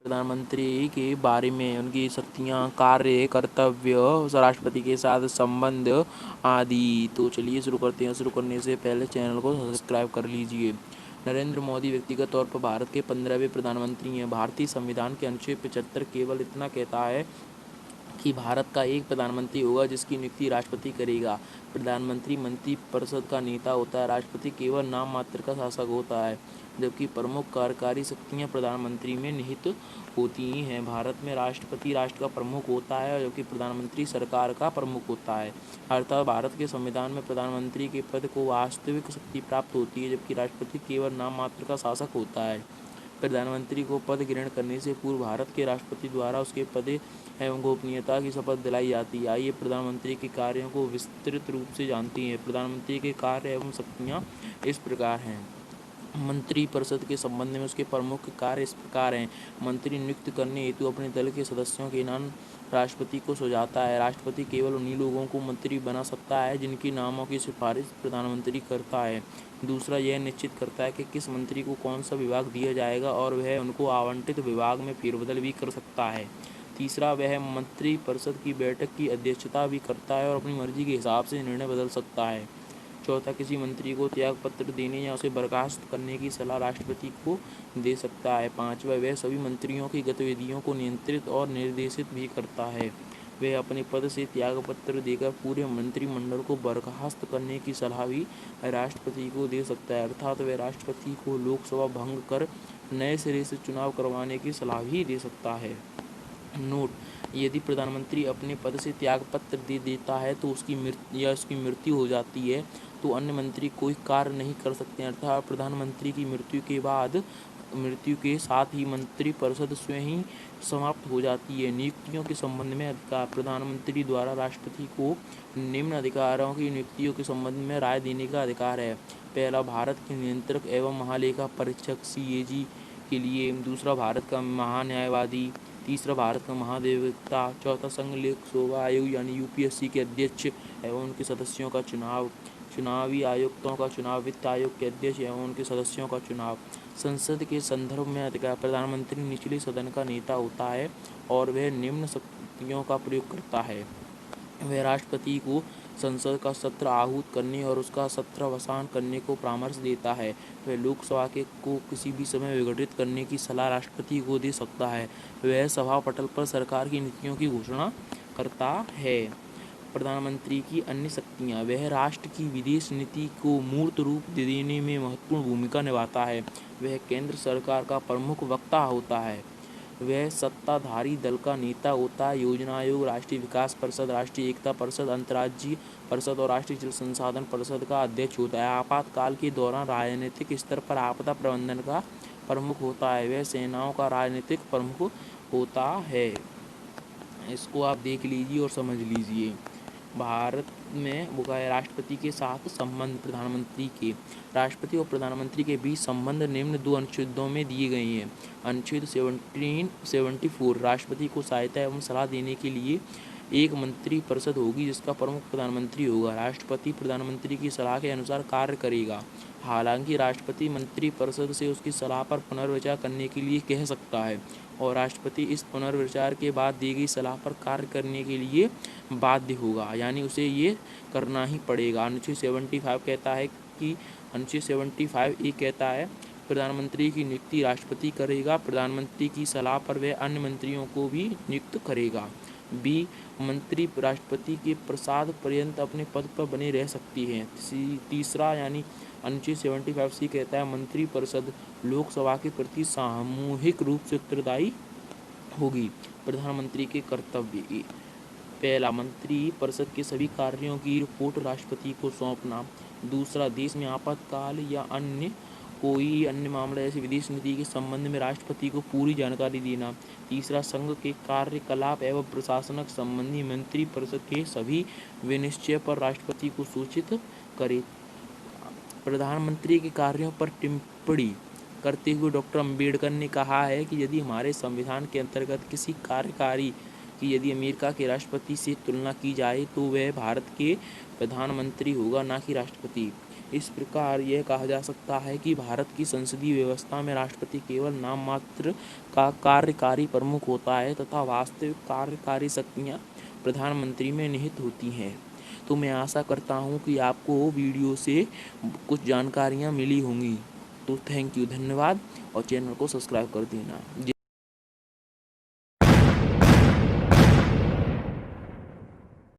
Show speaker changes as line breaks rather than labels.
प्रधानमंत्री के बारे में, उनकी शक्तियाँ, कार्य, कर्तव्य, राष्ट्रपति के साथ संबंध आदि। तो चलिए शुरू करते हैं। शुरू करने से पहले चैनल को सब्सक्राइब कर लीजिए। नरेंद्र मोदी व्यक्तिगत तौर पर भारत के 15वें प्रधानमंत्री हैं। भारतीय संविधान के अनुच्छेद 75 केवल इतना कहता है कि भारत का एक प्रधानमंत्री होगा जिसकी नियुक्ति राष्ट्रपति करेगा। प्रधानमंत्री मंत्रिपरिषद का नेता होता है। राष्ट्रपति केवल नाम मात्र का शासक होता है, जबकि प्रमुख कार्यकारी शक्तियां प्रधानमंत्री में निहित होती हैं। भारत में राष्ट्रपति राष्ट्र का प्रमुख होता है, जबकि प्रधानमंत्री सरकार का प्रमुख होता है। अर्थात भारत के संविधान में प्रधानमंत्री के पद को वास्तविक शक्ति प्राप्त होती है, जबकि राष्ट्रपति केवल नाम मात्र का शासक होता है। प्रधानमंत्री को पद ग्रहण करने से पूर्व भारत के राष्ट्रपति द्वारा उसके पद एवं गोपनीयता की शपथ दिलाई जाती है। आइए प्रधानमंत्री के कार्यों को विस्तृत रूप से जानते हैं। प्रधानमंत्री के कार्य एवं शक्तियाँ इस प्रकार हैं। मंत्रिपरिषद के संबंध में उसके प्रमुख कार्य इस प्रकार हैं। मंत्री नियुक्त करने हेतु अपने दल के सदस्यों के नाम राष्ट्रपति को सुझाता है। राष्ट्रपति केवल उन्हीं लोगों को मंत्री बना सकता है जिनके नामों की सिफारिश प्रधानमंत्री करता है। दूसरा, यह निश्चित करता है कि किस मंत्री को कौन सा विभाग दिया जाएगा और वह उनको आवंटित विभाग में फेरबदल भी कर सकता है। तीसरा, वह मंत्रिपरिषद की बैठक की अध्यक्षता भी करता है और अपनी मर्जी के हिसाब से निर्णय बदल सकता है। चौथा, किसी मंत्री को त्यागपत्र देने या उसे बर्खास्त करने की सलाह राष्ट्रपति को दे सकता है। पांचवा, वह सभी मंत्रियों की गतिविधियों को नियंत्रित और निर्देशित भी करता है। वह अपने पद से त्यागपत्र देकर पूरे मंत्रिमंडल को बर्खास्त करने की सलाह भी राष्ट्रपति को दे सकता है। अर्थात वह राष्ट्रपति को लोकसभा भंग कर नए सिरे से चुनाव करवाने की सलाह भी दे सकता है। नोट: यदि प्रधानमंत्री अपने पद से त्यागपत्र दे देता है तो उसकी मृत्यु हो जाती है तो अन्य मंत्री कोई कार्य नहीं कर सकते। अर्थात प्रधानमंत्री की मृत्यु के साथ ही मंत्रिपरिषद स्वयं ही समाप्त हो जाती है। नियुक्तियों के संबंध में अधिकार: प्रधानमंत्री द्वारा राष्ट्रपति को निम्न अधिकारों की नियुक्तियों के संबंध में राय देने का अधिकार है। पहला, भारत के नियंत्रक एवं महालेखा परीक्षक (CAG) के लिए। दूसरा, भारत का महान्यायवादी। तीसरा, भारत का महाधिवक्ता। चौथा, संघ लोक सेवा आयोग यानी UPSC के अध्यक्ष एवं उनके सदस्यों का चुनाव। चुनावी आयुक्तों का चुनाव। वित्त आयोग के अध्यक्ष एवं उनके सदस्यों का चुनाव। संसद के संदर्भ में अधिकार: प्रधानमंत्री निचले सदन का नेता होता है और वह निम्न शक्तियों का प्रयोग करता है। वह राष्ट्रपति को संसद का सत्र आहूत करने और उसका सत्रावसान करने को परामर्श देता है। वह लोकसभा को किसी भी समय विघटित करने की सलाह राष्ट्रपति को दे सकता है। वह सभा पटल पर सरकार की नीतियों की घोषणा करता है। प्रधानमंत्री की अन्य शक्तियाँ: वह राष्ट्र की विदेश नीति को मूर्त रूप देने में महत्वपूर्ण भूमिका निभाता है। वह केंद्र सरकार का प्रमुख वक्ता होता है। वह सत्ताधारी दल का नेता होता है। योजना आयोग, राष्ट्रीय विकास परिषद, राष्ट्रीय एकता परिषद, अंतर्राज्यीय परिषद और राष्ट्रीय जल संसाधन परिषद का अध्यक्ष होता है। आपातकाल के दौरान राजनीतिक स्तर पर आपदा प्रबंधन का प्रमुख होता है। वह सेनाओं का राजनीतिक प्रमुख होता है। इसको आप देख लीजिए और समझ लीजिए। भारत में राष्ट्रपति के साथ संबंध प्रधानमंत्री के। राष्ट्रपति और प्रधानमंत्री के बीच संबंध निम्न दो अनुच्छेदों में दिए गए हैं। अनुच्छेद 74, राष्ट्रपति को सहायता एवं सलाह देने के लिए एक मंत्रिपरिषद होगी जिसका प्रमुख प्रधानमंत्री होगा। राष्ट्रपति प्रधानमंत्री की सलाह के अनुसार कार्य करेगा। हालांकि राष्ट्रपति मंत्रिपरिषद से उसकी सलाह पर पुनर्विचार करने के लिए कह सकता है और राष्ट्रपति इस पुनर्विचार के बाद दी गई सलाह पर कार्य करने के लिए बाध्य होगा, यानी उसे ये करना ही पड़ेगा। अनुच्छेद 75 कहता है कि अनुच्छेद 75 कहता है प्रधानमंत्री की नियुक्ति राष्ट्रपति करेगा। प्रधानमंत्री की सलाह पर वह अन्य मंत्रियों को भी नियुक्त करेगा। बी, मंत्री राष्ट्रपति के प्रसाद पर्यंत अपने पद पर बने रह सकती हैं। तीसरा यानी अनुच्छेद 75C कहता है मंत्रिपरिषद लोकसभा के प्रति सामूहिक रूप से उत्तरदायी होगी। प्रधानमंत्री के कर्तव्य: पहला, मंत्रिपरिषद के सभी कार्यों की रिपोर्ट राष्ट्रपति को सौंपना। दूसरा, देश में आपातकाल या कोई अन्य मामला जैसे विदेश नीति के संबंध में राष्ट्रपति को पूरी जानकारी देना। तीसरा, संघ के कार्यकलाप एवं प्रशासनक संबंधी मंत्रिपरिषद के सभी विनिश्चय पर राष्ट्रपति को सूचित करे। प्रधानमंत्री के कार्यों पर टिप्पणी करते हुए डॉक्टर अम्बेडकर ने कहा है कि यदि हमारे संविधान के अंतर्गत किसी कार्यकारी की यदि अमेरिका के राष्ट्रपति से तुलना की जाए तो वह भारत के प्रधानमंत्री होगा, ना कि राष्ट्रपति। इस प्रकार यह कहा जा सकता है कि भारत की संसदीय व्यवस्था में राष्ट्रपति केवल नाम मात्र का कार्यकारी प्रमुख होता है तथा वास्तविक कार्यकारी शक्तियाँ प्रधानमंत्री में निहित होती हैं। तो मैं आशा करता हूँ कि आपको वीडियो से कुछ जानकारियाँ मिली होंगी। तो थैंक यू, धन्यवाद, और चैनल को सब्सक्राइब कर देना।